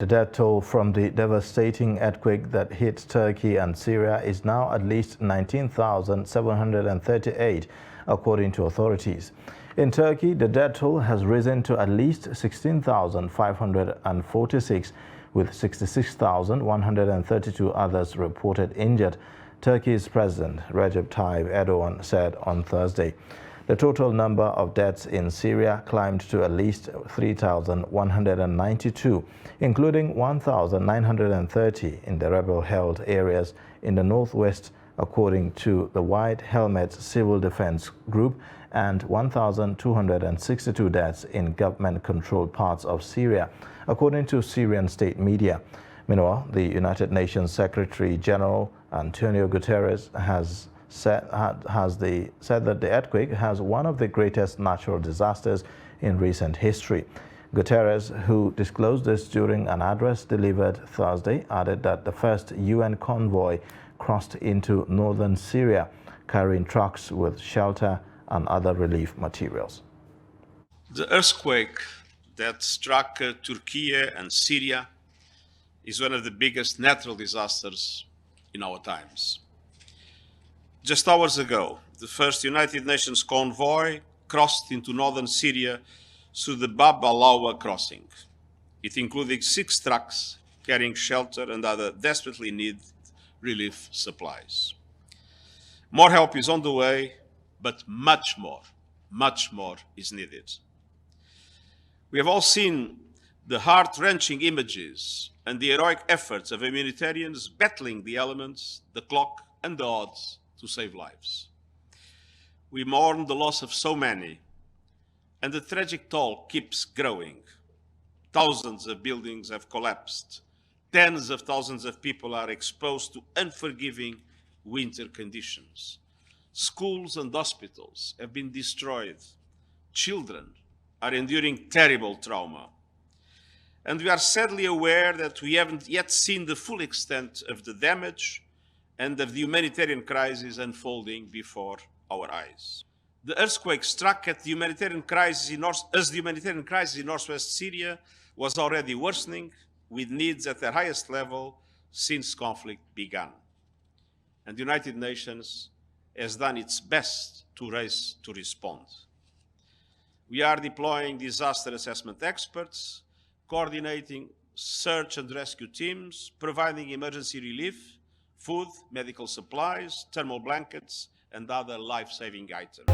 The death toll from the devastating earthquake that hit Turkey and Syria is now at least 19,738, according to authorities. In Turkey, the death toll has risen to at least 16,546, with 66,132 others reported injured, Turkey's President Recep Tayyip Erdogan said on Thursday. The total number of deaths in Syria climbed to at least 3,192, including 1,930 in the rebel-held areas in the northwest, according to the White Helmet Civil Defense Group, and 1,262 deaths in government-controlled parts of Syria, according to Syrian state media. Meanwhile, the United Nations Secretary-General Antonio Guterres has said that the earthquake has one of the greatest natural disasters in recent history. Guterres, who disclosed this during an address delivered Thursday, added that the first UN convoy crossed into northern Syria, carrying trucks with shelter and other relief materials. The earthquake that struck Turkey and Syria is one of the biggest natural disasters in our times. Just hours ago, the first United Nations convoy crossed into northern Syria through the Bab al-Awa crossing. It included 6 trucks carrying shelter and other desperately needed relief supplies. More help is on the way, but much more is needed. We have all seen the heart-wrenching images and the heroic efforts of humanitarians battling the elements, the clock, and the odds to save lives. We mourn the loss of so many, and the tragic toll keeps growing. Thousands of buildings have collapsed. Tens of thousands of people are exposed to unforgiving winter conditions. Schools and hospitals have been destroyed. Children are enduring terrible trauma. And we are sadly aware that we haven't yet seen the full extent of the damage and of the humanitarian crisis unfolding before our eyes. The earthquake struck at the humanitarian crisis in northwest Syria was already worsening, with needs at their highest level since conflict began. And the United Nations has done its best to respond. We are deploying disaster assessment experts, coordinating search and rescue teams, providing emergency relief, food, medical supplies, thermal blankets, and other life-saving items.